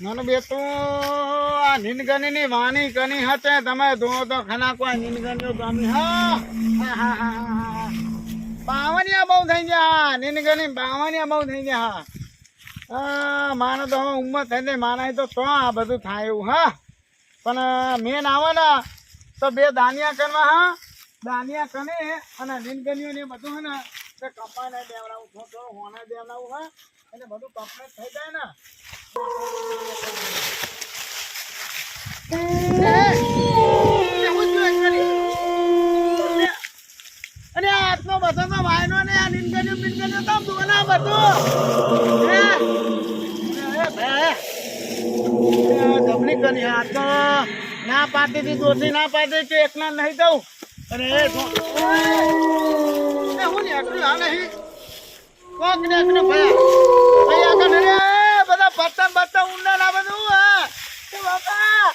મને બે તો આ નીંદગની ની વાની કની હતે તમે જો તો ખના કોઈ નીંદગની ગામી બાવનિયા બહુ થઈ ગયા નીંદગની બાવનિયા બહુ થઈ ગયા માને તો ઉંમર થઈ જાય માના તો આ બધું થાય એવું હા પણ મેન આવે ને તો બે દાનિયા કરવા હા દાનિયા કને અને નીંદગનીઓ ને બધું હે ને તે કપાઈને દેવડાવું થોડો હોના દેવડાવું હા એટલે બધું કમ્પ્લીટ થઈ જાય ને અને આટલો બધો તો વાયનો ને આ નીંદગનીઓ બિનગનીઓ તો દોના બધું જમણી કરી હાથ ના પાતી થી દોષી ના પાતી કે એકના નહીં દઉં અને હું નીકળ્યું હા નહીં કોક નીકળ્યું ભાઈ આગળ રે બધા પત્તા બત્તા ઊંડા ના બધું હા બાપા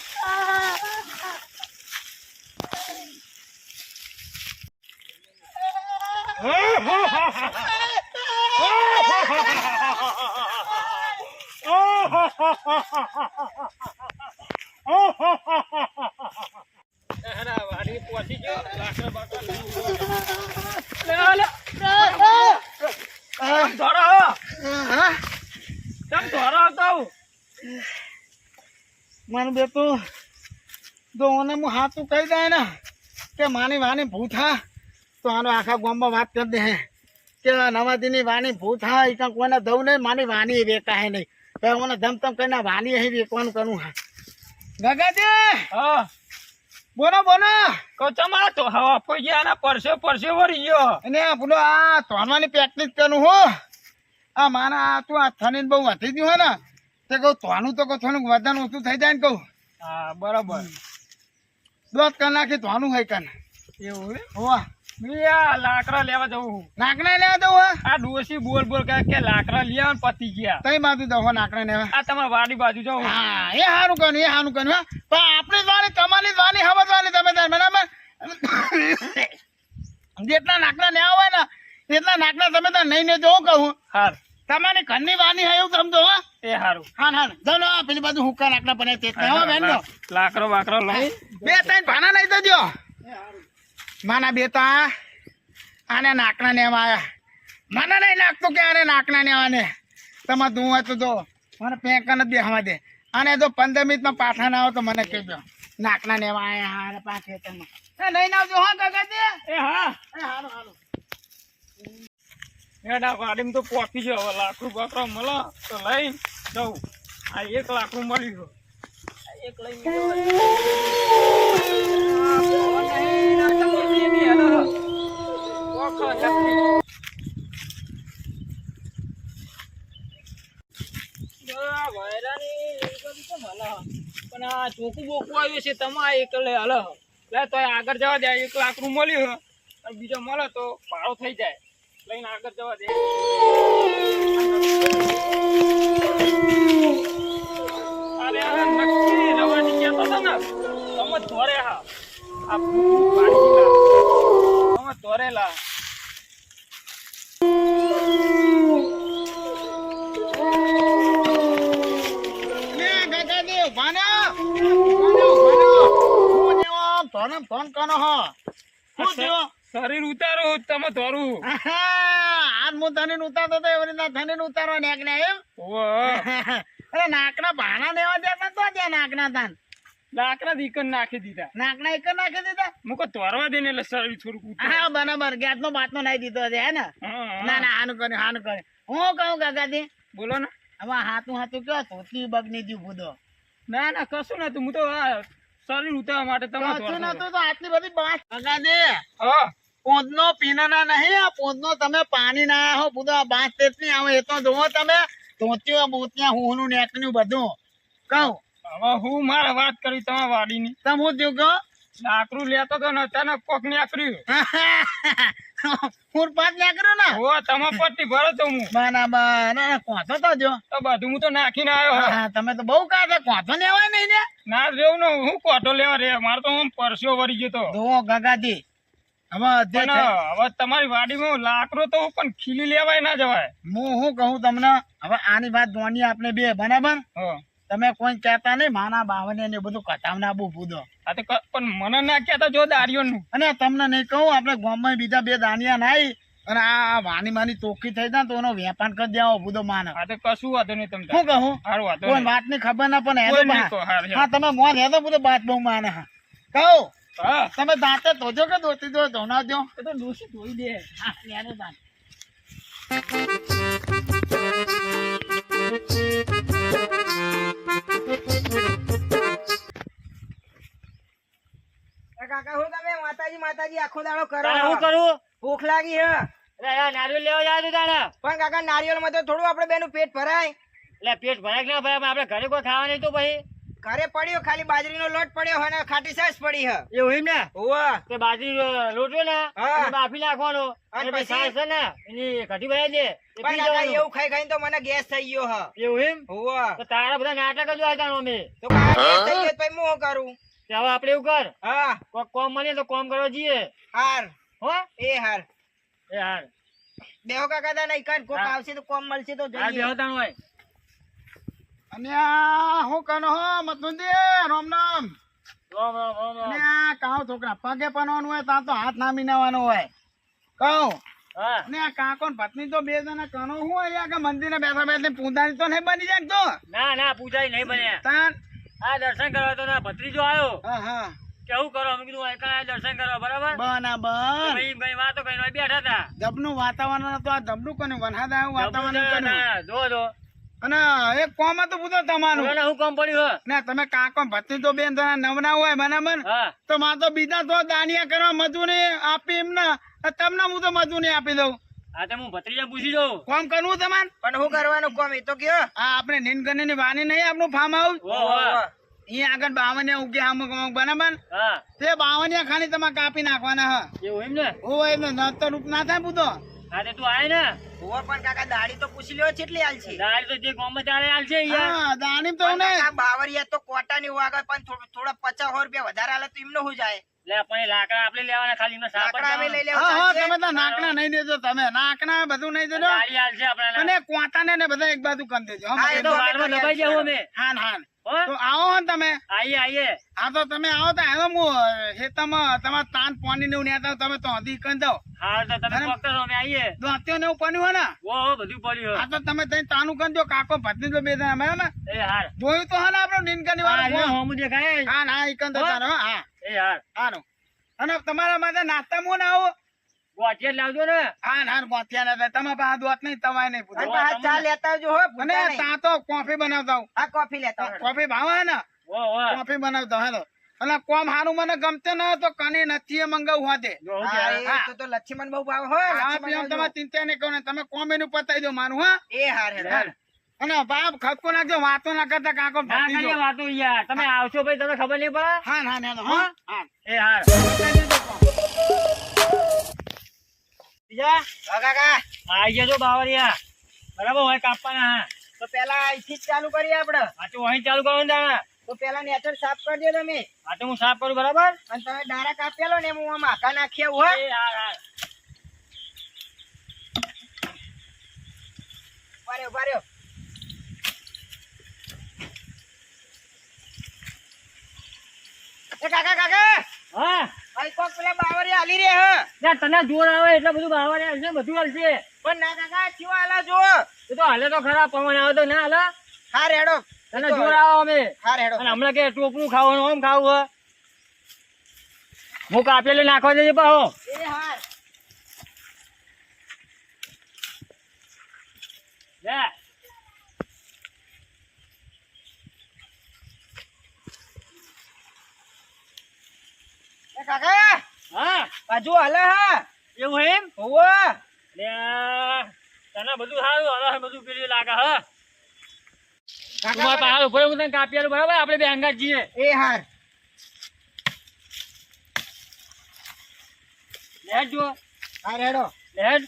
મને બે તો દોને હું હાથું કહી દે ને કે માની વાની ભૂથા તો આનો આખા ગામમાં વાત કરી દે કે નવાદીની વાની ભૂથા એ કાંઈ કોઈને દઉં નહીં માની વાની વેકા હે નહીં ભાઈ મને ધમધમ કરીને વાની અહીં વેકવાનું કરું હા ગગાજી હા બોલો બોલો કોચમા તો હવા કોઈ ગયા પરસે વળી ગયો અને બોલો આ તોડવાની પ્રેક્ટિસ કરું હો આ માના તું આ થઈને બહુ વધી ગયું હે ને તે કહું તોનું તો કહું થોડુંક વજન ઓછું થઈ જાય ને કહું હા બરાબર દોત કર નાખી તોનું હોય કન એવું હોવા લાકડા લેવા જવું નાકડા લેવા દઉં હા આ ડોસી બોલ કે લાકડા લઈ આવે પતી ગયા તઈ બાજુ દઉં નાકડા લેવા આ તમારા વાડી બાજુ જવું હા એ સારું કર્યું હા પણ આપણી જ વાણી તમારી જ વાણી સમજવાની તમે તાર બરાબર જેટલા નાકડા લેવા હોય ને એટલા નાકડા તમે તાર નહીં ને જોવું કહું હાર તમારી ઘરની વાણી હોય એવું સમજો હા એ સારું હા ચાલો પેલી બાજુ હુક્કા નાકડા બને તે બેન લાકડો બાકડો લઈ બે ત્રણ ભાના લઈ દેજો માના બેટા આને નાકના નેવા આવ્યા મને નહીં નાખતો કે આને નાકના નેવા ને તમારે ધું હોય તો જો મને પેંક જ બેહવા દે અને જો 15 મિનિટમાં પાછા ના આવો તો મને કહેજો નાકના નેવા આવ્યા હારે પાંચ ખેતરમાં નહીં આવજો હા કાકાજી એ હા હારું હારું એડા વાડીમાં તો પોકી ગયો હવે લાકડું બાકડું મળે તો લઈ જવું આ 1 લાકડું મળ્યું એક લઈ પણ આ ચોખ્ખું બોકું આવ્યું છે તમે એક હલ તો આગળ જવા દે 1 લાકડું મળ્યું અને બીજો મળે તો ભાડો થઈ જાય લઈને આગળ જવા દે અરે નક્કી રવાની કહેતો હતો ને તમે ધોરે હા આ પાણી તમે ધોરેલા ફોન કરો હો શરીર ઉતારો તમે ધોરું આજ હું તને ઉતારતો હતો એવી રીતના તને ઉતારવા નાકને એમ અરે નાકના ભાણા દેવા દેતા તો ત્યાં નાકના તાન લાકડા દીકન નાખી દીધા નાકના એક નાખી દીધા મુકો ધોરવા દે ને એટલે શરીર થોડું હા બરાબર ગેસ નો બાટનો નાખી દીધો છે હે ને ના હાનું કર્યું હું કહું કાકાજી બોલો ને હવે હાથું કયો ધોતી બગની જી ભૂદો ના કશું નતું હું તો શરીર ઉતારવા માટે તમે નતું તો આટલી બધી બાત કાકાજી પોંદનો પીનાના નહીં આ પોંદનો તમે પાણી ના આવો ભૂદો બાત તેટલી આવે એ તો જોવો તમે ધોતીઓ બોતિયા હું નેકન્યું બધું કહું હવે હું મારે વાત કરી તમારા વાડીની તમે હું થયું કહો લાકડું લેતો તો અચાનક કોક નીકળ્યું ફૂટપાથ નીકળ્યું ને હો તમે પટ્ટી ભરો તો હું બરાબર કોથો તો જો તો બધું હું તો નાખીને આવ્યો તમે તો બહુ કાઢે કોથો લેવાય નહીં ને ના રેવું ને હું કોઠો લેવા રે મારે તો આમ પરસ્યો વળી ગયો તો જો ગગાજી હવે તમારી વાડીમાં લાકડો તો પણ ખીલી લેવાય ના જવાય હું કહું તમને હવે આની વાત જોવાની આપણે બે બરાબર તમે કોઈ કહેતા નહીં માના બાવને ને બધું કટાવને આબુ પૂદો. આ તો પણ મને ના કહેતા જો દારિયોનું. અને તમને નહીં કહું આપણે ગામમાં બીજા બે દાનિયા નાઈ અને આ વાની માની ચોખ્ખી થઈ જાય તો એનો વેપાર કરી દેવો પૂદો માને. આ તો કશું વાંધો નહીં તમને. શું કહું હારું વાંધો કોઈ નહીં. વાતની ખબર ના પણ કોઈ હેડો નહીં બા. કહો, હારું, હા તમે મોન હેડો પૂદો બાત બહુ માને. હા કહું હા તમે દાંતે ધોજો કે ધોતી દો ધોના દો. એ તો ડોસી ધોઈ દે. હા હેડો દાંત. કાકા હું તમે માતાજી આખો દાડો કરો તારે શું કરું? ભૂખ લાગી હે એટલે યાર નારિયેળ લેવા જાય તું તારે. પણ કાકા નારિયેળ માં તો થોડું આપણે બેનું પેટ ભરાય. એટલે પેટ ભરાય કે ના ભરાય? પણ આપણે ઘરે કોઈ ખાવા નહીં તો પછી ઘરે પડ્યો ખાલી બાજરીનો લોટ પડ્યો હે ને ખાટી છાશ પડી હે. એવું એમ ને ઓવા તે બાજરી લોટો ને હા. એને બાફી નાખવાનો અને અને પછી પછી? છાશ છે ને એની કઢી બનાવી દે એ પણ પી કાકા જવાનું. એવું ખાઈ ખાઈને તો મને ગેસ થઈ ગયો હે. એવું એમ ઓવા તો તારા બધા નાટક જ આવતા અમે. તો કાકા ગેસ થઈ ગયો તો પછી હું શું કરું? તે હવે આપણે એવું કર હા કોક કોમ મળે તો કોમ કરવા જઈએ હાર હો એ હાર એ હાર બેહો કાકા તા નહીં કાન કોક હા. આવશે તો કોમ મળશે તો હાર જઈએ. બેહતાનું હોય. અને આ હું કનો હો મતનુજી રામ નામ. રોમ રોમ રોમ અને રોમ. આ કાં છોકરા પગે પનવાનું હોય ત્યાં તો હાથ નામી નાવાનો હોય કહું. હા અને આ કાકો ને પત્ની તો બે જણા કનો હું અહીંયા કે મંદિરે બેઠા બેઠા પૂંજાની તો નહીં બની જાય તો ના ના પૂજાઈ નહીં બન્યા. તાન. આ દર્શન કરવા તો ના ભત્રીજો આવ્યો હા હા કેવું કરો અમે કીધું એકલા દર્શન કરવા બરાબર બરાબર. ભાઈ ભાઈ વાતો કઈ બેઠા હતા. જબનું વાતાવરણ હતું આ જબનું કોને વરસાદ આવ્યું વાતાવરણ કર્યું. ના, જો જો અને એક કોમ હતું પૂછો તમારું બોલો ને શું કામ પડ્યું ને તમે કાકો ને ભત્ની તો બે જણા નવરા હોય બરાબર હે? હા તો માં તો બીજા તો દાનિયા કરવા મજૂરી આપી એમને તમને હું તો મજૂરી આપી દઉં. હા તો હું ભત્રીજા પૂછી દઉં. કોમ કરવું તમારે પણ શું કરવાનું કોમ એ તો કયો. આ આપણે નીનગની ની વાની નહીં આપણું ફાર્મ હાઉસ ઓ વાહ. અહીંયા આગળ બાવનિયા ઉગે અમુક અમુક બરાબર હા તે બાવનિયા ખાલી તમારે કાપી નાખવાના હા એવું એમ ને. હોય એમને નતો રૂપ ના થાય પૂતો. હા તે તું આય ને ઓવા પણ કાકા દાઢી તો પૂછી લ્યો કેટલી હાલ છે. દાળ તો જે ગામમાં ચાલે હાલ છે યાર. હા દાણી તો ને આ બાવરિયા તો કોટાની વાગે પણ થોડા 50 રૂપિયા વધારે આલે તો એમને શું જાય. લે પણ એ લાકડા આપણે લેવાના ખાલી એમાં સાપ જ લાકડા અમે લઈ લેવાના. લેવા હા હા ચાલશે? તમે તો નાકના નહીં દેજો તમે નાકના બધું નહીં દેજો દાળી હાલ છે આપણાને. અને કોટાને ને બધા એક બાજુ કરી દેજો હો, હા, એ મગજ. તો વારમાં દબાઈ જવું અમે. હાન હાન હો? તો આવો હો ને તમે. આઈએ આઈએ. હા તો તમે આવો તો હવે હું ખેતરમાં તમારે તાન પાણી ને એવું નેતા તમે તો હજી કરી દો હા તો તમે ફક્ત રહો, અમે આઈએ. તો અત્યારે ને એવું પડ્યું હોય ને ઓ બધું પડ્યું આ તો તમે તઈ તાનું કરી દો કાકો ભત્ની તો બે જણા બરાબર ને હે. એ હાર જોયું તો હા ને આપણું નીનકાની હા વાળું જો ફોન. હોમું દેખાય. હા હા ઈ કરી દો તારો, હા એ હાર હારું. અને તમારા માટે નાસ્તા હું ના આવો ગોઠિયા જ લાવજો ને. હા હા ગોથિયા ના તમે પાસે દોત નહીં તવાય નહીં અને પૂછો. પાછા ચા લેતા આવજો હો અને ભૂલતા નહીં. તા તો કોફી બનાવતા હું. આ કોફી લેતા આવજો. કોફી ભાવે ને ઓ ઓ કોફી બનાવતા હેલો. અને કોમ હારું મને ગમતે ન તો કને નથી એ મંગાવું હાથે. જો હું હા, કહેવાય. એ તો લચ્છીમન બહુ ભાવ હો હા લચ્છીમન પીએમ આવજો. તમારે ચિંતા નહીં કરો ને તમે કોમ એનું પતાવી દો મારું હા. એ હાર હેડ. હાર. અને બાપ ખતકો નાખજો વાતો ના કરતા કાકો ના ભત્રીજો. કરીએ વાતો યાર. તમે આવશો ભાઈ તમને ખબર નહીં પડે. હા હા નેનો હા હા એ હાર. પતાવી દેજો કોમ. બીજા હા કાકા આઈ જજો બાવરિયા બરાબર હોય કાપવાના. હા તો પેલા અહીંથી જ ચાલુ કરીએ આપણે. આ તો અહીં ચાલુ કરવાનું તાણે. તો પેલા નેચર સાફ કરી દો તમે આ તો હું સાફ કરું બરાબર. અને તમે ડાયરેક્ટ આપેલો ને હું આમ આખા નાખી આવું હો. એ હાર હાર. ઉભા રહ્યો. એ કાકા કાકા હા અહીં કોક પેલા બાવરિયા હાલી રે હે. યાર તને જોર આવે એટલે બધું બાવરિયા હાલશે બધું હાલશે. પણ ના કાકા ચીવા હાલા જો. એ તો હાલે તો ખરા પવન આવે તો ના હાલે. હાર હેડો. તને જોર આવે અમે. હાર હેડો. અને હમણાં કે ટોપનું ખાવાનું આમ ખાવું હે. હું કાપેલી નાખવા જઈએ પાહો. એ હાર. લે એ કાકા હા બાજુ હાલે હા. એવું એમ. હોવે. લે તને બધું સારું હવે બધું પેલી લાગે હા. તમારા પાસે ઉભો રહો, હું તને કાપી આલું બરાબર. આપણે બે અંગાત જઈએ. એ હાર. લેટ જો હાર હેડો. લેટ.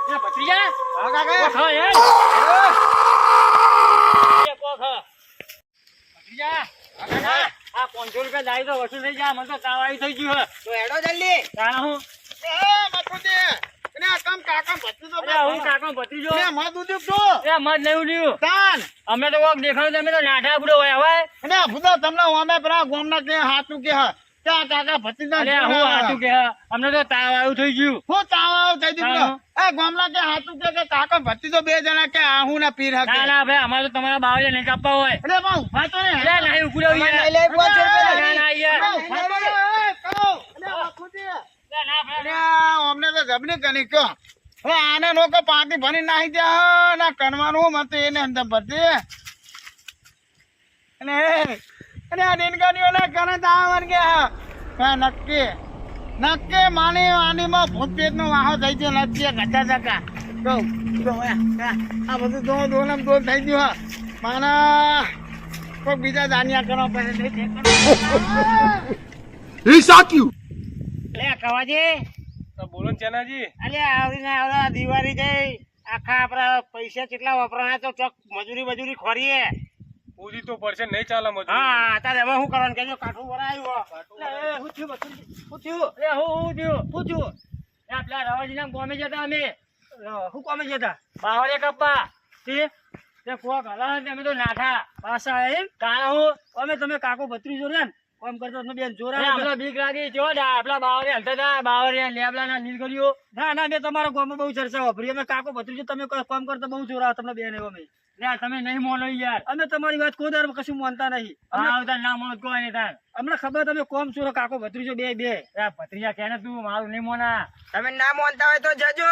એ ભત્રીજા હા કાકા કોક હા યાર. હેડો. એ કોક હા. ભત્રીજા હા કાકા આ 500 રૂપિયા કે જાય તો વસૂલ થઈ જાય મને તો તાવ આવી થઈ ગયું હે તો હેડો જલ્દી. તાણા હું મથુજી એને આ કમ કાકા ભત્રીજો અરે હું કાકો ભત્રીજો લે મત ઉદ્યોગ છો એ મત નહીં ઉડ્યું તાન અમને તો કોક દેખાડું તમે તો નાઠા બુડો હોય હવે અને ભૂતો તમને અમે પેલા ગામના કે હાચું કે ક્યાં કાકા ભત્રીજા અરે હું હાચું કે અમને તો તાવ આવ્યું થઈ ગયું હું તાવ થઈ ગયું એ ગામના કે હાચું કે કાકા ભત્રીજો બે જણા કે આહુ ના પીર હકે ના ના ભાઈ અમારે તો તમારા બાવળે નહીં કાપવા હોય અરે બા ઉભા તો ને અરે નહીં ઉકળ્યો અમારે યાર લઈ લે 500 રૂપિયા. ના ના યાર ઉભા તો ને એ કહો અરે બાપુજી ના ભાઈ અરે અમને તો જબની કની કયો હવે આને લોકો પાટી ભરી નાખી દે ના કરવાનું મત એને અંદર બધી અને આ દિનગાડીઓ ના કરે તો આ વર્ગે હા નક્કી નક્કી માની આનીમાં ભૂત પેટનો વાહો થઈ ગયો નથી ગધા ધક્કા આ બધું દો થઈ ગયું હા માના કોઈ બીજા દાનિયા કરવા પછી લે કવાજી બોલો ને ચેનાજી. અલે આવીને આવડા દિવાળી જઈ આખા આપડા પૈસા કેટલા વપરાણા તો ચોક મજૂરી ખોરીએ પૂરી તો પડશે નહીં ચાલે મજૂરી. હા તારે હવે શું કરવાનું કેજો કાઠું ભરાયું હું થયું એ પેલા રવાજી ના ગોમે જતા અમે શું કોમે જતા બાવળે કપ્પા તે કોક હલા અમે તો નાઠા પાછા એમ તારા હું અમે તમે કાકો ભત્રીજો રે કોમ કરતો બેન જોરા આપડા બીક લાગી જો આપડા બાવળે હલતા હતા બાવળે લેબલા ના લીલ કર્યો ના ના મેં તમારા ગામમાં બહુ ચર્ચા વાપરી અમે કાકો ભત્રીજો તમે કોમ કરતા બહુ જોરા તમને બેન એવો અમે તમે નહીં મોનો યાર અમે તમારી વાત કોઈ દર કશું માનતા નહીં ના મોન કોઈ નહીં તાર અમને ખબર તમે કોમ છો કાકો ભત્રીજો બે ભત્રીજા કે તું મારું નહીં મોના તમે ના માનતા હોય તો જજો.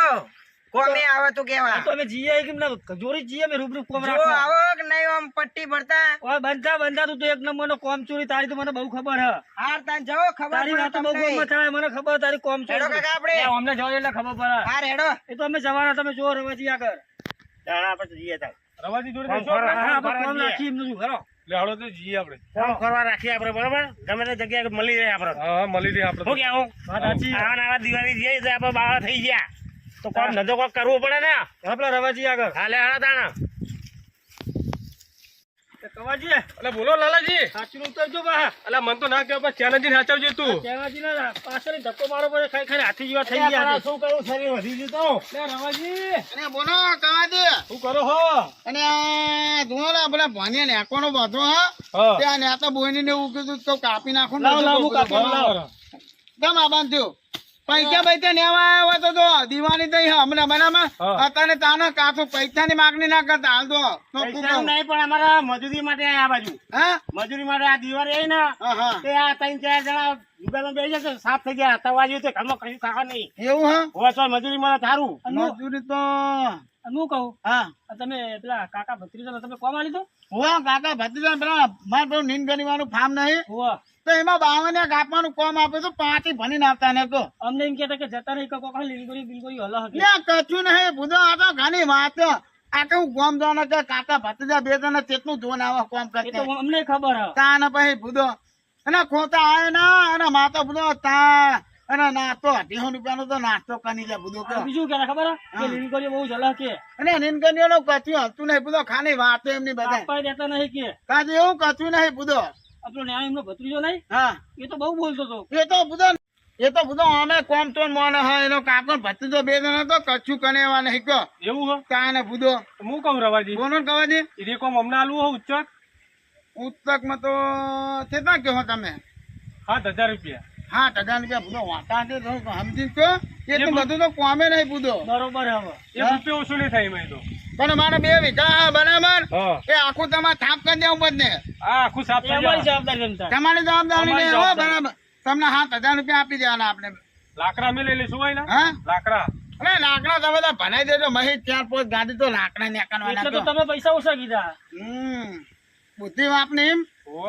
કોમે આવે તો કેવા. તો અમે જીએ કેમ ના જોરી જીએ અમે રૂબરૂ કોમ જો રાખો આવો કે નહીં આમ પટ્ટી ભરતા. ઓય બંધા તું તો એક નંબર નો કોમ ચોરી તારી તો મને બહુ ખબર હે હાર તાન જાઓ ખબર તારી પડે વાત બહુ તમને. ગમત થાય મને ખબર તારી કોમ હેડો ચોરી કાકા આપણે. અમને જવા એટલે ખબર પડે હાર હેડો. એ તો અમે જવાના તમે જો રવાજી આગળ દાણા આપણે જઈએ તાર રવાજી જોડે કોમ બેસો કરવા આપણે. આપણે કોમ રાખી એમનું શું કરો લે હાલો તો જઈએ આપણે. કોમ કરવા રાખીએ આપણે બરોબર ગમે તે જગ્યાએ મળી જાય આપણે હા હા મળી રહી આપણે. શું કેવું આવા દિવાળી જઈએ તો આપણે બાવા થઈ ગયા તો કોમ ધંધો કોક કરવો પડે ને આપડે રવાજી આગળ હાલે હાલા તાણા કવાજી અલે બોલો લાલાજી. સાચું ઉતરજો બા અલે મન તો ના કહેવાય ચેનાજી ને સાચવજે તું. કેવાજી ના પાછળ ધક્કો મારો પડે ખાઈ ખાઈ હાથી જેવા થઈ ગયા શું કરું શરીર વધી ગયું તો લે રવાજી અને બોલો કવાજી શું કરો હો? અને આ ધોળા પેલા ભાનિયા નેકોનો બધો હા હા. ત્યાં નેતા બોયની ને એવું કીધું તો કાપી નાખું ને લાવ, લાવ, બધું હું કાપી બધું. લાવ. કેમ આ બાંધ્યું પૈસા નેવા આવ્યા તો જો દિવાળી થઈ હમણાં બરાબર હા. અત્યારે તાનો કાચું પૈસા ની માગણી ના કરતા હાલ તો પૈસાનું નહીં પણ અમારા મજૂરી માટે આ બાજુ હા મજૂરી માટે આ દિવાળી આવી ને હા હા તે આ 3-4 જણા જુગારમાં બેસી જશે સાફ થઈ ગયા તવાજી તો ઘરમાં કશું ખાવા નહીં એવું હા હવે તો મજૂરી મળે સારું મજૂરી તો હું કહું હા તમે પેલા કાકા ભત્રીજા તમે કોમ આલી તો હોવા કાકા ભત્રીજા પેલા મારે પેલું નીંદ ગણીવાનું ફાર્મ નહીં હોવા તો એમાં બાવને કાપવાનું કોમ આપે તો પાછી ભણીને આપતા ને કહો અમને એમ કહેતા કે જતા નહીં કોક લીલગોરી બિલગોરી હલા હતી લે કશું નહીં બુધો આ તો ઘણી વાત છે. આ કેવું ગોમ જવાના કે કાકા ભત્રીજા બે જણા કેટલું જોન આવે કોમ એ તો કરતા અમને ખબર હે તાને પછી બુધો અને ખોટા આવે ના અને માતા બુધો તા અને નાસ્તો 200 રૂપિયાનો તો નાસ્તો કરી જાય બુધો કે બીજું કે ખબર હે કે લીલગોરી બહુ જલા કે અને નીંદગણીઓ નો કચ્યું હતું નહીં બુધો ખાલી વાતો એમની બધા આપવા દેતા નહીં કે કાજે એવું કચ્યું નહીં બુધો આપણો ન્યાય એમનો ભત્રીજો નહીં હા એ તો બહુ બોલતો હતો એ તો બુધો અમે કોમ તો મોને હા એનો કાકો ભત્રીજો બે જણા તો કચ્યું કનેવા નહીં કહો એવું હો? તાને બુધો હું કહું રવાજી બોલો ને કવાજી એ કોમ અમને આલવું હો ઉચ્ચક ઉત્તકમાં તો કેટલા કહો તમે 7,000 રૂપિયા. 8,000 રૂપિયા બુધો વાતા દે તો સમજી કહો એટલું બધું તો કોમે નહીં બુધો બરોબર હવે એક રૂપિયા ઓછું નહીં થાય એમાં તો. પણ મારે 2 વીઘા બરાબર હા. એ આખું તમારે થાપ કરી દેવું બધને આ આખું સાફ એ થઈ અમારી જાય. જવાબદારી રમતા તમારી જવાબદારી અમારી નહીં હો જવાબદારી. બરાબર તમને 7,000 રૂપિયા આપી દેવાના આપણે લાકડા અમે લઈ લઈશું હોય ને હા લાકડા. અરે લાકડા તમે તો ભણાઈ દેજો મહી 4-5 ગાડી તો લાકડા એટલે તો નીકળવાના તમે પૈસા ઓછા કીધા બુદ્ધિ વાપની એમ હો?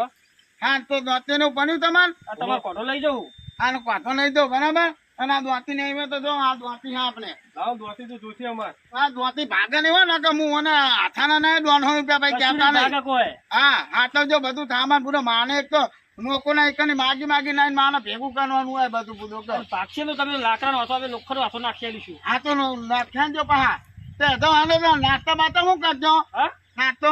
હા તો દોતી નું બન્યું તમારે આ તમારે કોઠો લઈ જવું આનો કાંઠો નહીં દો બરાબર અને આ દોતી નહીં હોય તો જો આ દોતી હા આપણે લાવ દોતી તો જોશે અમારે. આ દોતી ભાગે નહીં હોય ને કે હું અને હાથાના નહીં 200 રૂપિયા ભાઈ કશું કહેતા નહીં નહીં ભાગે કોઈ હા આ તો જો બધું સામાન પૂરો માને એક તો લોકોના એકની માગી નાઈને માને ભેગું કરવાનું હોય બધું બધું કર પાકશે તો તમે લાકડાનો હાથો આપણે લોખંડનો હાથો નાખી આલીશું આ તો નાખ્યા જો પહા તે તો આને તો નાસ્તા બાસ્તા શું કરજો હા નાસ્તો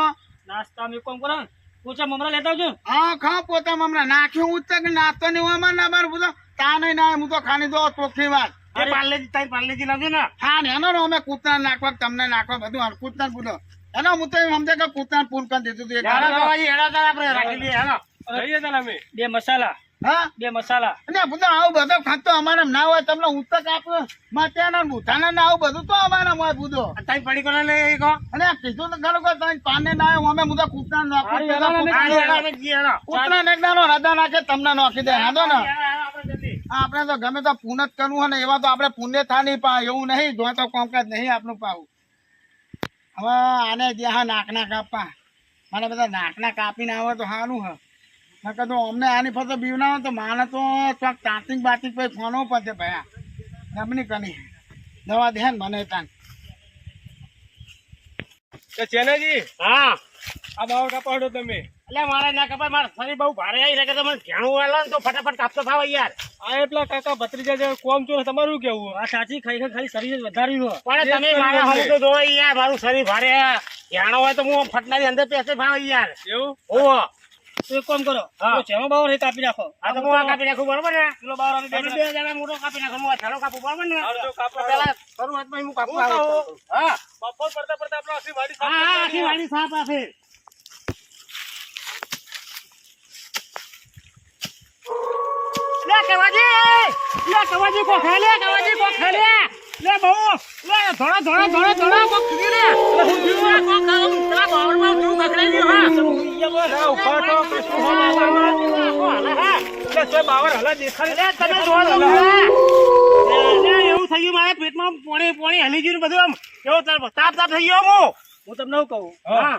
નાસ્તા અમે કોમ કરો ને પોચા મમરા લેતા આવજો ને. હા ખા પોતા હમણાં નાખ્યું ઉચ્ચ કે નાસ્તો નહીં હોય અમારે ના બાર બધો તા નહીં ના હું તો ખાની દો ચોખ્ખી વાત એ પાર્લેજી લાવજો ને. હા ને એનો અમે કૂતરા નાખવા તમને નાખવા બધું કૂતરા પૂરો એનો હું તો એમ સમજે કે કૂતરા પૂર કરી દીધું હતું હેડો એક કવાજી, હેડો તાર આપણે રાખી લઈએ, હેડો. જઈએ તાર અમે. બે મસાલા, હા બે મસાલા. અને બધું આવું બધું ખાતો અમારે ના હોય તમને ઉત્તક આપો માત્યાના બુધાના ના આવું બધું તો અમારા હોય બધો તારી પડી કોને લઈ કહો? અને કીધું તો ખરું કે તમે પાને ના આવ્યો અમે બધા કૂતરા હારી, હેડો, અમે જઈએ, હેડો. કૂતરા ને એકદાનો હૃદય નાખે તમને નાખી દે હાદો ને હેડો, આપણે જલ્દી. આપણે તો ગમે તો પુણ્ય જ કરવું હોય ને એવા તો આપણે પુણ્ય થા નહીં પા એવું નહીં જો તો કામકાજ નહીં આપણું પાવું હવે આને જ્યાં નાકના કાપવા મને બધા નાકના કાપીને આવે તો સારું હ નકર તો અમને આની ફરતો બીવના હોય તો માને તો ચોક તાંતિક બાતિક પછી ફોનો પડશે ભયા ગમની કની દવા દે ને મને તાન તો ચેનાજી હા, આ બાવળ કાપાડો તમે. એટલે મારે ના કપાય, મારે શરીર બહુ ભારે આવી લાગે તો મને ઘેણું વાળો ને તો ફટાફટ કાપતો થાવ યાર. આ એટલા કાકા ભત્રીજા જે કોમ છો તમારું કેવું? આ સાચી ખાલી શરીર જ વધાર્યું હોય. એ પણ તમે તો મારા છે. હમ તો જોવો યાર, મારું શરીર ભારે ઘેણો હોય તો હું ફટનારી અંદર પેસે ભાવ યાર. એવું? ઓહો, તો એક કામ કરો, હા. તો જેનો બાવર એ કાપી નાખો. આ તો હું આ કાપી નાખું, બરોબર ને? પેલો બાવળ અમે તમે બે જણા મોટો કાપી નાખો, હું આ છેલ્લો કાપું, બરોબર ને? હાલો, જો કાપો. તો પેલા શરૂઆતમાં હું કાપું હું આવું. કહું? હા, બપોર પડતા પડતા આપણે આખી વાડી સાફ હા, કરી આખી વાડી સાફ આપે. લે કવાજી કો ખા લે, કવાજી કો ખા લે. લે બહુ, લે થોડા કો ખી લે. લે કો ખાઉં, પેલા બાવળમાં તું પકડાઈ ગયો હા. ના, ઉભા થો, કશું હોના હા. એટલે તોય બાવળ હલા દેખાડી. લે તમે જોવો તો ખરા. લે એવું થઈ ગયું મારા પેટમાં પોણી હલી ગયું ને બધું આમ એવો તાપ થઈ ગયો હું તમને શું કહું. હા.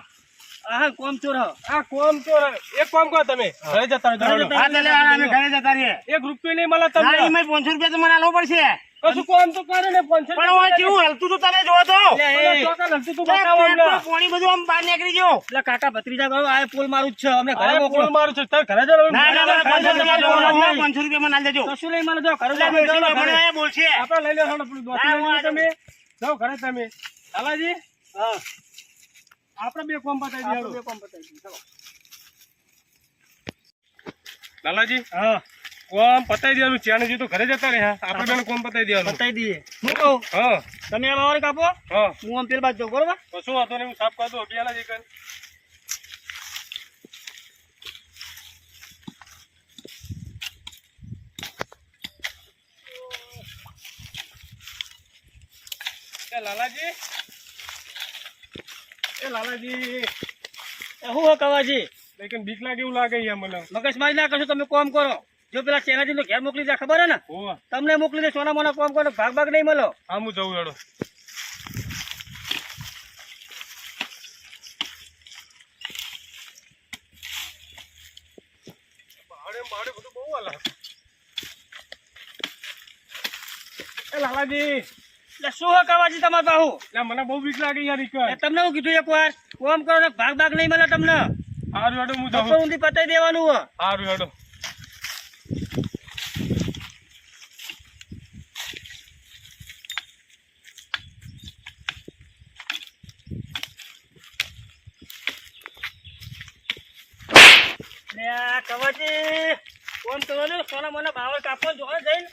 હા કોમ ચોર હ. આ કોમ તો એક કામ કરો તમે ઘરે જતા રહો, ઘરે જતા જવાનું. રહો. અમે ઘરે જતા રહીએ. એક રૂપિયો નહીં મળે ના, તમને. એમાં 500 રૂપિયા તો મને આલવો પડશે. કશું કોમ તો કરે ને 500 પણ હવે કેવું હલતું તો તમે જોવો તો. મને ચોકા નથી તું લે, બતાવો અમને. પેટમાં પોણી બધું આમ બહાર નીકળી ગયો. એટલે કાકા ભત્રીજા કહો આ પોલ મારું જ છે અમને ઘરે અરે મોકલો. ફોન મારું છે તારે ઘરે જવાનું. ના ના મારે 500 ઘરે રૂપિયા જવાનું. 500 રૂપિયા મને આલી દેજો. કશું નહીં મળે, જાઓ ઘરે એટલે જાઓ, બોલશે, જાઓ મને ઘરે. અહીંયા બોલશે. આપણે લઈ લો થોડું પેલું દોસ્ત ના, લઈ હું લો તમે જાઓ ઘરે તમે. લાલાજી હા, આપણે બે કોમ બતાવી આપણે દઈએ બે કામ પતાવી દઈએ. ચાલો. લાલાજી હા, કોમ પતાવી દેવાનું. ચાણજી તો ઘરે જતા રહ્યા, આપણે બેને કોમ પતાવી દેવાનું. બતાવી દઈએ. હું કહું હા તમે આ બાવળી કાપો, હા, હું આમ પેલ બાજુ જાઉં, બરોબર? કશું વાંધો નહીં, હું સાફ કરી દઉં અભિયાલાજી કન. લાલાજી લાલાજી શું હો કવાજી? લેકિન બીક લાગે એવું લાગે યાર મને. મગજમારી ના કરશો, તમે કોમ કરો. જો પેલા સેનાજી નો ઘેર મોકલી દે ખબર હે ને, હોવા તમને મોકલી દે સોના મોના કોમ કરો, ભાગ નહીં મળો. હા હું જઉં હેડો. બાવળે બધું બહુ હાલે. લાલાજી એટલે શું હો કવાજી તમારે બાહુ? એટલે મને બહુ બીક લાગે યાર ઈકર. તમને હું કીધું એક વાર કોમ કરો ને ભાગ નહીં મળે તમને. હારું હેડો હું બપોર જાઉં. ઊંધી પતાઈ દેવાનું હો. હારું હેડો. લે આ કવાજી કોમ કરો ને સોના મોના બાવળ કાપો જોવા જઈને.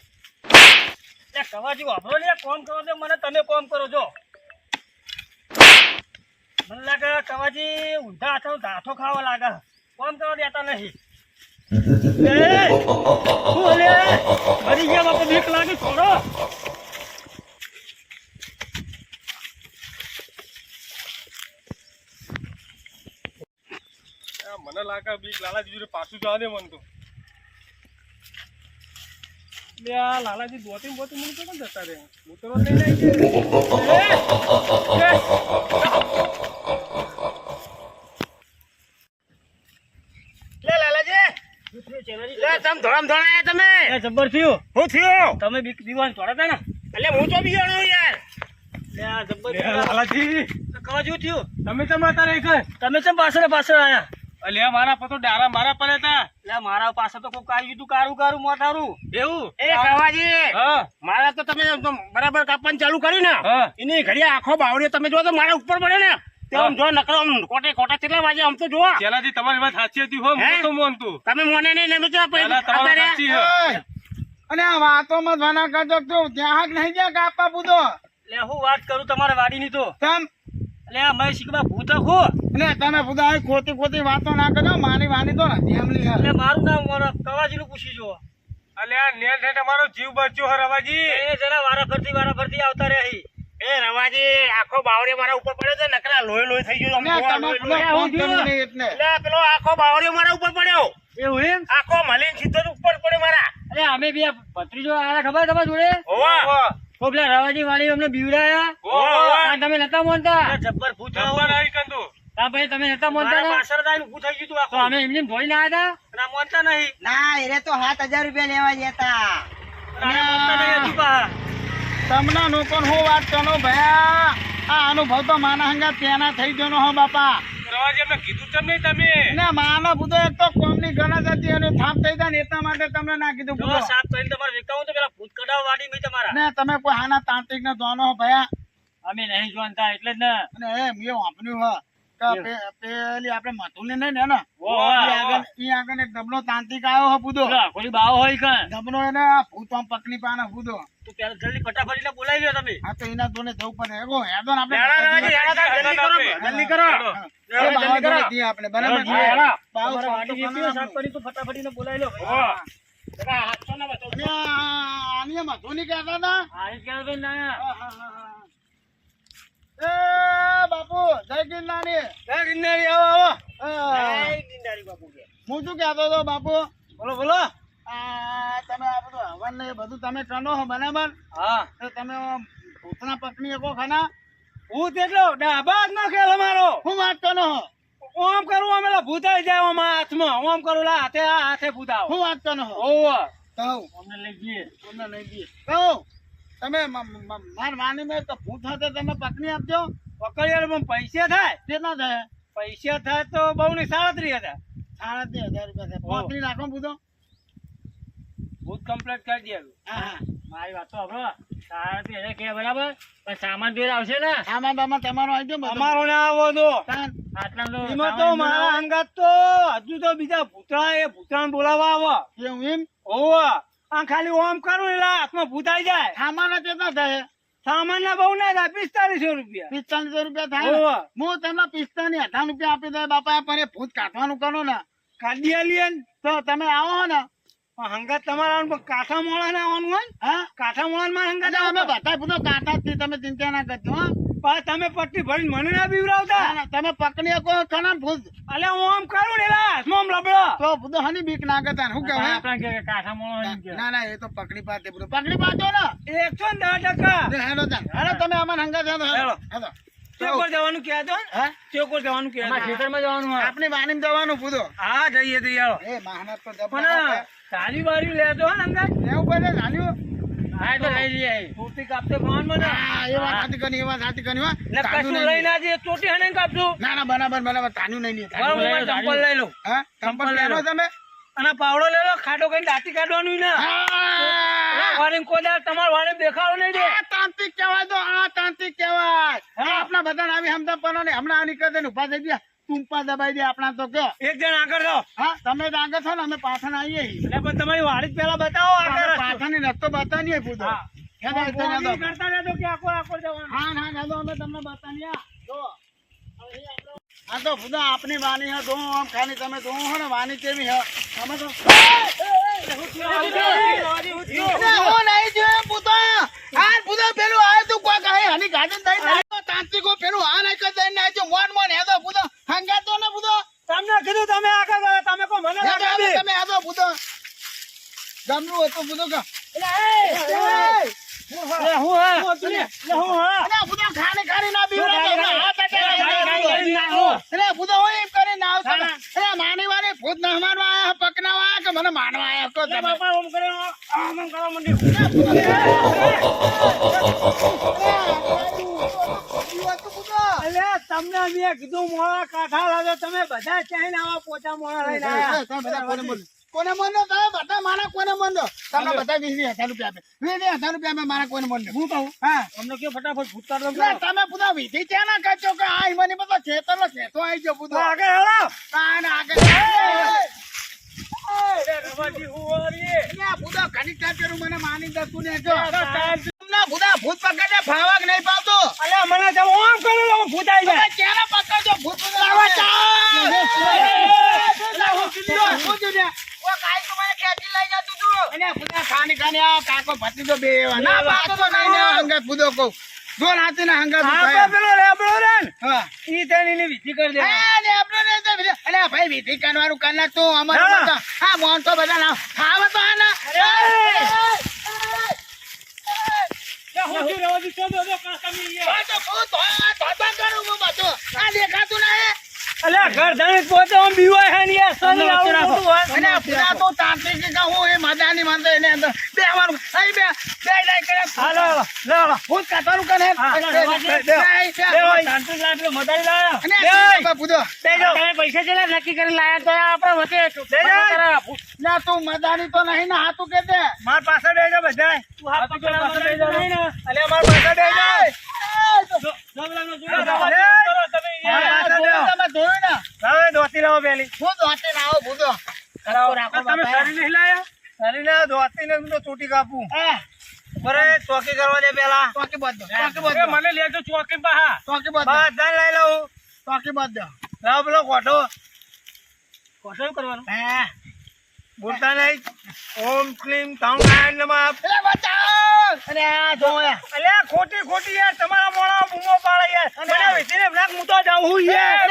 લે કવાજી વાપરો ને કોમ કરો તો મને તમે કોમ કરો છો. મને લાગે કવાજી ઊંધા હાથો ધાથો ખાવા લાગે, કોમ કરવા દેતા નહીં. એ, શું લે? મરી ગયા બાપા, બીક લાગે છોડો. મને લાગે બીક લાલાજી જોડે પાછું જવા દે મને તો. લે આ લાલાજી બોતી મને તો કેમ જતા રહે? હું તો રોજ લઈને આવી લે લાલાજી, લે તમ ધોળામ ધોળાયા તમે. એ જબ્બર થયું. શું થયું? તમે બીક દીવાન છોડતા ને. એટલે હું તો બીજાણો યાર. લે આ જબ્બર લે લાલાજી કવાજી થયું. તમે કેમ હતા રે કઈ? તમે કેમ પાછળ આયા? અલ્યા મારા પતો ડારા મારા પર હતા. એટલે મારા પાસે તો કોઈ કાઢ્યું તું, કારું મોટારું. એવું? એ કવાજી, હા મારા તો તમે બરાબર કાપવાનું ચાલુ કર્યું ને, હા એની ઘડિયા આખો બાવળીઓ તમે જો તો મારા ઉપર પડે ને, તે આમ જો નકરો આમ કોટે કેટલા વાગે આમ તો જો જેનાથી તમારી વાત સાચી હતી હો, હે? હું તો માનતું. તમે મને નહીં ને તો પહેલા તમારી વાત સાચી છે. ઓય! અને આ વાતોમાં ધ્વાના કરજો તું ત્યાં હાક નહીં ગયા કાપા પૂતો એટલે હું વાત કરું તમારા વાડીની તો તમ એટલે આ મેં શીખવા ભૂત હો અને તમે પૂતા આવી ખોટી ખોટી વાતો ના કરજો મારી વાની તો નથી એમલી હાલ. એટલે મારું નામ મારા કવાજીનું પૂછી જો અલ્યા નેટ હેઠ અમારો જીવ બચ્યો હે રવાજી. એ જરા વારા ફરતી આવતા રહી એ રવાજી આખો બાવરી મારા ઉપર પડ્યો છે નકરા લોહી થઈ ગયો અને તમે પેલો ફોન કર્યો નહીં એટલે એટલે પેલો આખો બાવરી મારા ઉપર પડ્યો એવું એમ આખો મલીન સીધો જ ઉપર પડ્યો મારા અરે અમે બે ભત્રીજો આયા ખબર તમારા જોડે ઓવા તો પેલા રવાજી વાળી અમને બીવડાયા ઓવા તમે નતા મોનતા જબ્બર ભૂત જબ્બર આવી કંદુ. હા ભાઈ તમે નતા મોનતા પાછળ દાઈ ઉભું થઈ ગયું તું અમે એમને ધોઈને આવ્યા હતા ના મોનતા નહીં ના એને તો 7,000 રૂપિયા લેવા જતા. અને મોનતા નહીં હજુ પા તમને લોકોને હું વાત કરો ભયા આ અનુભવ તો માના હંગા તેના થઈ ગયો હો બાપા રવાજી અમને કીધું ચમ નહીં તમે? ને માનો બુધો એક તો કોમની ગણત હતી અને થાપ થઈ જાય ને એટલા માટે તમને ના કીધું જો બુધો. સાફ કરીને તમારે વેકાવું તો પેલા ભૂત કઢાવ વાડી મેં તમારા ને તમે કોઈ હાના તાંત્રિક ને જોવાનો હો ભયા અમે નહીં જોનતા એટલે જ ને અને એ મેં વાપર્યું હ કે પેલી આપણે મથુલી નહીં ને ઓહો. ઈ આગળ એક ડબલો તાંત્રિક આવ્યો હો બુધો કોઈ બાવો હોય કાં ડબલો એને આ ભૂત આમ પકડી પાને બુધો તું પેલા જલ્દી ફટાફટ ને બોલાવી લો તમે આ તો એના જોડે જવું પડે એગો હેડો ને જલ્દી કરો એ બાવા જોડે જઈએ આપણે બરાબર બાવો તમારા ફોન તો વાડી બનાવો. સાફ કરી તો ફટાફટ ને બોલાવી લો ઓવા. જરા હાથો ના બતાવો અને આની મથુલી કહેતા હતા આ ક્યાં ભાઈ ના એ બાપુ જય ગિરનારી જય ગિરનારી, આવો આવો. એ, ગિરનારી બાપુ કે હું શું કહેતો હતો બાપુ બોલો બોલો. આ તમે આ બધું હવન ને એ બધું તમે કરો છો બરાબર હા તો તમે ભૂતના પત્ની એકો ખાના ભૂત એટલો ડાબા જ નો ખેલ અમારો. હું વાત કરો છો ઓમ કરું અમે લા ભૂત આવી જાય ઓમાં હાથમાં. ઓમ કરું લા હાથે આ હાથે ભૂત આવો. હું વાત કરો છો ઓવા. કહું અમને લઈ જઈએ તમને નહીં દઈએ કહું તમે માર વાની મેં તો ભૂત hatte તમે પત્ની આપજો પકડિયાર માં પૈસા થાય. કેટલા થાય પૈસા થાય તો બહુ ની 37,000. 37,000 રૂપિયા થાય પોતરી નાખો બુધો ભૂત કમ્પ્લીટ કરી દે. હા હા મારી વાત તો હવે સારા કે બરાબર પણ સામાન જોઈ આવશે ને આમાં બામાં તમારો આવી ગયો અમારો ના આવો તો આટલા તો એમાં તો મારા અંગાત તો હજુ તો બીજા ભૂતરા એ ભૂતરાને બોલાવવા આવો. એવું એમ ઓવા. આ ખાલી ઓમ કરું એટલે હાથમાં ભૂત આવી જાય. સામાન કેટલા થાય સામાન ના બહુ ના થાય 4500 રૂપિયા. 4500 રૂપિયા થાય ને? ઓવા. હું તમને 45,000 રૂપિયા આપી દે બાપા પણ એ ભૂત કાઢવાનું કરો ને કાઢી આલીએ ને. તો તમે આવો ને પણ હંગાત તમારા પણ કાંઠા મોળા ના આવવાનું હોય ને. હા કાંઠા મોળા માં હંગાત એટલે અમે આવો. બધા ભૂતો કાઢા જ છીએ, તમે ચિંતા ના કરજો હા પણ તમે પટ્ટી ભરીને મને ના બીવરાવતા. ના, ના, તમે પકડી શકો ખરા ને ભૂત અલે હું આમ કરું ને એલા હાથમાં આમ લબડો. તો ભૂતો હની બીક ના કરતા ને શું કહેવાય આપણા કે કાંઠા મોણો એમ કે ના ના એ તો પકડી પાતે ભૂતો પકડી પાતો ને 110%. લે, હેડો તાન. હેડો તમે અમારા હંગા હેડો હેડો. હેડો ચોકોર જવાનું કહેતો ને? હા ચોકોર જવાનું કહેતો. અમારા ખેતરમાં જવાનું હોય આપણી વાણીમાં જવાનું ભૂતો હા જઈએ તો યાર. એ મહેનત તો જબર પણ સારી બારી લેતો હો ને અંગાત. એવું પડે જાણ્યું હા તો લઈ જઈએ ચોટી કાપતે ફોન મને. હા એ વાત સાચી કરી એ વાત સાચી કરી હો. ને તાનું કશું નહીં લઈને લે. આજે ચોટી હને કાપશું. ના ના બરાબર બરાબર તાનું નહીં લે, તાનું બરાબર, નહીં. હું ચંપલ લઈ લઉં. હા ચંપલ લઈ પહેરો લો. તમે અને પાવડો લઈ લો, ખાટો કઈ દાંતી કાઢવાનું ના. હા. વાળીને કોઈ દાડ તમારા વાળે દેખાડો નહીં દે. આ તાંત્રિક કહેવાય તો આ તાંત્રિક કહેવાય આપણા બધાને આવી હમતા પણ ને હમણાં આની કરી દે ને ઉભા થઈ ગયા ટૂંપા દબાઈ દે આપણા તો કયો એક જણ આગળ જાઓ. હા તમે તો આગળ છો ને અમે પાછળ આવીએ છીએ. એટલે પણ તમારી વાળી જ પેલા બતાવો અમે આગળ. પાછળની રસ્તો બતાવીએ પૂછો હા. હેડો, હેડો, હેડો. કરતા રહેજો કે આખો જવાનું. હા હા હેડો, અમે તમને બતાવીએ જો આ તો ખુદા આપની વાની હે જો આમ ખાલી તમે જો હો ને વાની કેવી હે અમે તો હું નહીં જોયો પૂતો આ પૂતો પેલું આ તું કોઈ કહે હની ગાડી દઈ દે તાંત્રિકો પેલું આ નહીં કરી દઈ નાખ્યો મોન મોન હેદો પૂતો હંગા તો ને પૂતો તમને કીધું તમે આગળ જાઓ, તમે કો મને હેદો લગાવી. તમે હેદો પૂતો ગમરું હતું પૂતો કા હું હે? હું હે? અરે પૂતો ખાને ખાને ના બીવડા હાથ ખાઈ ના હો. અરે પૂતો હોય એમ કરી ના આવતો અરે માની વાળી ભૂત ના મારવા આયા પકનાવા આયા કે મને મારવા આયા કો લે તમે બાપા ઓમ કરે આમ કરવા માંડ્યું. અલે તમને મેં કીધું મોળા કાંઠા લાગે, તમે બધા ચાઈને આવા પોચા મોળા લઈને આયા. કોને મંદો તમે બધા મારા કોને મંદો તમે બધા 20,000 રૂપિયા આપે 20,000 રૂપિયા આપે મારા કોને મંદો હું કહું હા અમને કયો ફટાફટ ભૂત કાઢો એટલે તમે પૂરા વિધિ ક્યાં ના કરશો કે આ ઈવાની બધો ખેતરનો શેઠો આવી ગયો બુધો. આગળ હેળો. તાન આગળ. રવાજી હુવારી એટલે આ બુધો ઘણી ટાટેરું મને માની જતું ને જો. ના બુધા ભૂત પકડે ફાવાક નહીં પાવતો. અલ્યા મને તો ઓમ કરું તો ભૂત આવી જાય. તમે ક્યારે પકડજો ભૂત પકડવા ચાલ. ભૂત ને. ઓ કાઈ તો મને ખેંચી લઈ જતું તું. અને બુધા ખાની આ કાકો ભત્રીજો બે એવા. ના પાતો તો નહીં ને હંગાત બુધો કહું. જો નાતી ના હંગાત આપણે પેલો લેબડો રે ને, હા. ઈ તેની વિધિ કરી દે. અરે ભાઈ વિધિ કરવાનું કરના તું અમારું બધા હા મોન તો બધા ના ખાવ તો આ ના હું થી રવાજી તો દો કાકા મી આ તો ભૂત હોય તો કરું હું બધું આ દેખાતું ના હે અલ્યા ઘર ધણી પોતે આમ બીવાય હે ને યાર, શનિ આવું મોટું હોય. અને આ પૂરા તો તાંત્રિક કે હું એ મજાની માનતો એને અંદર બે અમારું અહીં બે ડાઈ કરે હાલો હાલો લે ભૂત કાતરું કરે તાંત્રિક લાગલો મદારી લાયા અને પૂછો તમે પૈસા જેલા નક્કી કરીને લાયા તો આપણે વચ્ચે ના તું મજાની તો નહીં ના હાથું કે દે માર પાસે બેજો બધાય. તું હાથ પકડવા માટે નહીં ને અલ્યા માર પાસે બેજો. જબલાનો લે. જોડો તમે તમે જોયું ને હવે દોતી લાવો પેલી. હું દોતી ના આવો ભૂતો તમે શરીર નહીં લાયા? શરીરને દોતીને હું તો ચૂંટી કાપું. બરે ચોકી કરવા દે પેલા. ચોકી બાદ મને લેજો ચોકી બહાર ચોકી બાદ બધા લઈ લઉં. ચોકી બાદ લાવો પેલો કોઠો. કોશું કરવાનું હે બોલતા નહીં. ઓમ ક્લીમ તાઉનાય નમઃ. એટલે બચાવ અરે આ જો અલ્યા ખોટી ખોટી યાર તમારા મોણા બૂમો પાડે યાર. મને વેચીને બ્લાક હું તો જાઉં હું યાર.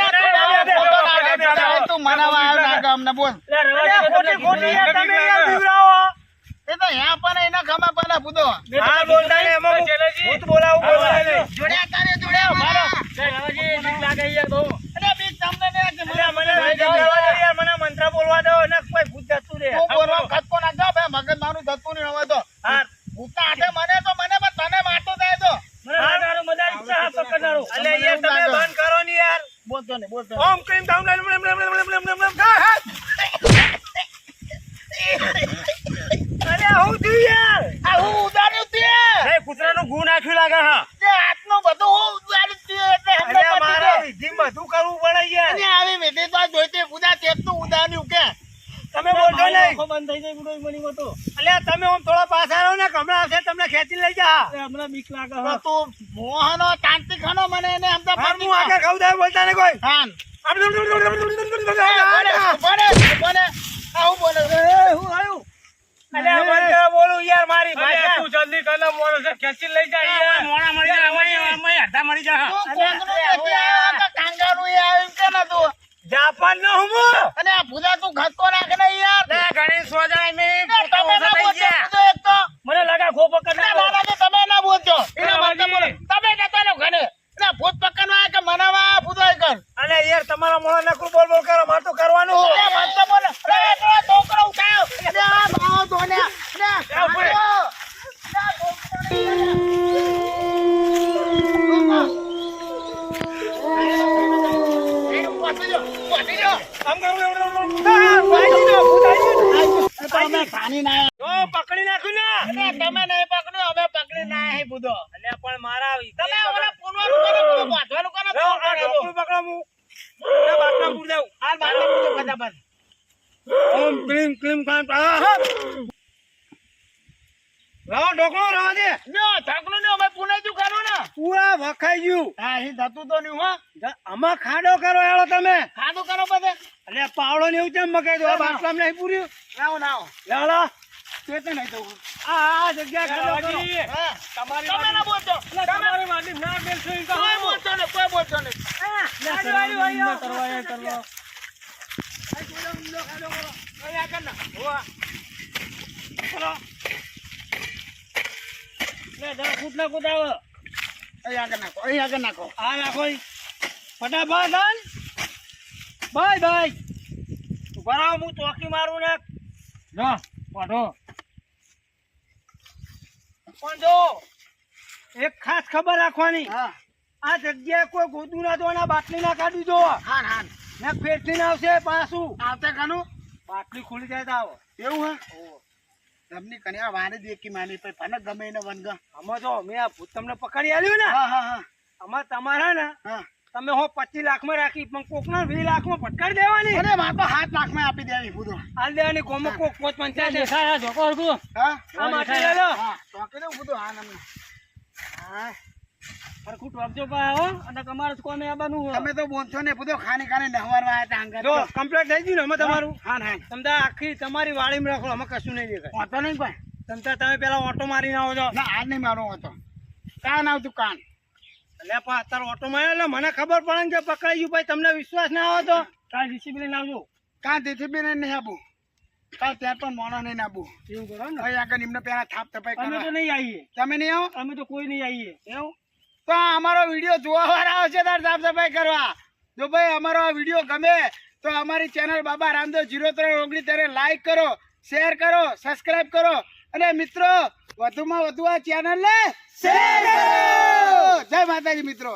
તું મનાવા આવ્યો ના ગામને બોલ અલ્યા ખોટી ખોટી યાર તમે યાર બીવરાવો. એ તો યા પણ એના ખમા પાના પૂતો હા બોલતા નહીં એમાં ભૂત બોલાવું બોલતા નહીં. જોડ્યા તારે જોડ્યા મારા રવાજી બીક લાગે યાર બહુ અરે બી તમને ને કે અલ્યા મને વેચી જવા દો યાર. મને મંત્ર બોલવા દો અને કોઈ ભૂત જતું રહે. તું બોલવા ખતકો ના જા ભાઈ મગજ મારું ધતું નહીં હવે તો હા ભૂતા હાથે મને તો મને પણ તને મારતો જાય તો મને મારો મજા ઈચ્છા પકડનારો અલ્યા યાર તમે બંધ કરો ને યાર. બોલતો ને બોલતો ઓમ ક્લીમ તાઉનાય નમઃ. અલ્યા હું થયું યાર. આ હું ઉડાડ્યું તે એ કૂતરાનું ગુ નાખ્યું લાગે હા. તે હાથનું બધું હું ઉડાડ્યું તે એટલે હમણાં અલ્યા પતી મારા ગયું. વિધિમાં બધું કરવું પડે યાર. અને આવી વિધિ તો જોઈતી પૂજા તેટલું ઉડાડ્યું કે તમે બોલજો નહીં. આંખો બંધ થઈ જાય ગુડો મની મતો અલ્યા તમે આમ થોડા પાછા રહો ને હમણાં આવશે તમને ખેંચી લઈ જા. હમણાં બીક લાગે તો તું મોહનો તાંત્રિકનો મને એને આમ તો હા, હું આગળ ખાવું થાય બોલતા ને કોઈ. હાન અલ્યા આવું બોલે હું આવ્યું. અલ્યા બોલું યાર મારી ભાષા. તું જલ્દી કર મોરો છે ખેંચી લઈ જાય યાર મોણા મરી જાય અમે અડધા મરી જાય તું કોકનું નથી આ તો કાંગારું એ આવ્યું કે ના તું જાપાન નો હું. અને આ ભૂલા તું ખતકો નાખે ને યાર ઘણી સોજાય મેં તમે ના બોલજો બધું એક તો મને લાગે ખો પકડ ના દાદાજી તમે ના બોલજો એના માટે બોલો તમે નતા ને ઘરે ના ભૂત પકડવા કે મનાવા ભૂતોય કર અને યાર તમારા મોણા નકરું બોલ બોલ કરો મારે તો કરવાનું એ મત બોલો રે તો છોકરો ઉઠાયો રે આ બાવો ધોન્યા રે તમે પાણી ના પકડી નાખ્યું ને. તમે નહીં પકડ્યું અમે પકડી ના હે બુધો અલ્યા પણ મારા તમે ઓલા પૂનવાનું કરો પેલું બાંધવાનું કરો લો, આ ઢોકળું પકડો હું. આ બાટલા પૂર દઉં. આ બાંધે બુધો ફટાફટ ઓમ ક્લીમ ક્લીમ કામ. આહા. લાવો ઢોકળો રહેવા દે. જો ઢાકલું ને અમે પુનાઈ કરું ને પૂરા વખાઈ ગયું. હા એ થતું તો નહીં હો આમાં ખાડો કરો હેળો તમે. ખાધું કરો બધે અલ્યા પાવડો ને એવું કેમ મકાઈ દો. આ બાટલામાં નહીં પૂર્યું. નાવ નાવ લેવડો. તે તો નહીં જવું આ જગ્યા ખાડો કરો. હા તમારી તમે ના બોલજો તમારી વાડી ના બેસો ઈ કોઈ બોલતો નહીં કોઈ બોલતો નહીં અહીં આગળ નાખો આ નાખો ઈ. ફટાફટ હાલ. Bye bye. ઉભા રહો, હું ચોકી મારું ને. જા પાડો પણ જો એક ખાસ ખબર રાખવાની. હા આ જગ્યાએ કોઈ ગોદું ના દો ને આ બાટલી ના કાઢી દો હાન હાન ને ફેરથી ના આવશે પાછું. આવતે કાનું બાટલી ખુલી જાય તો આવો. એવું હે રમની કન્યા વારે દેખી માની પછી ફનક ગમે એને વનગા આમાં જો મેં આ ભૂત તમને પકડી આલ્યું ને હા હા હા આમાં તમારા ને હા તમે હો 25 લાખમાં રાખી પણ કોકના 20 લાખમાં ફટકારી દેવાની અરે મારે તો 7 લાખમાં આપી દેવી પૂરો. હાલ દેવાની કોમો કોક પોત પંચાયત દેખાય આ જોકો હરખું. હા આ માટે લઈ લો હા ચોકી દઉં પૂરો. હા નમને હા હરખું ટોપજો પા હો અને તમારે જ કોમે આવવાનું. તમે તો બોલશો ને પૂરો ખાને ખાને નહવારવા આવ્યા હતા અંગત જો તો. કમ્પ્લીટ થઈ ગયું ને અમે તમારું હા હા તમે આખી તમારી વાડીમાં રાખો અમે કશું નહીં દેખાય વાંધો નહીં કોઈ. તમે પેલા ઓટો મારીને આવો છો ના આજ નહીં મારો હતો. કાન આવતું કાન. એટલે પણ અત્યારે ઓટો માર્યો એટલે મને ખબર પડે ને કે પકડાઈ ગયું ભાઈ તમને વિશ્વાસ ના આવે તો કાલ જીસીબી લઈને આવજો. કાં તેથી બી નહીં આપું. કાં ત્યાં પણ મોણો નહીં આપું. એવું કરો ને. હવે આગળ એમને પેલા થાપ તપાઈ અમે તો કરવા. નહીં આવીએ. તમે નહીં આવો અમે તો કોઈ નહીં આવીએ. એવું તો આ અમારો વિડીયો જોવા વાળા આવશે તાર સાફ સફાઈ કરવા. જો ભાઈ અમારો આ વિડીયો ગમે તો અમારી ચેનલ બાબા રામદેવ 0319 લાઈક કરો, શેર કરો, સબસ્ક્રાઇબ કરો અને મિત્રો વધુમાં વધુ આ ચેનલ ને શેર કરો. જય માતાજી મિત્રો.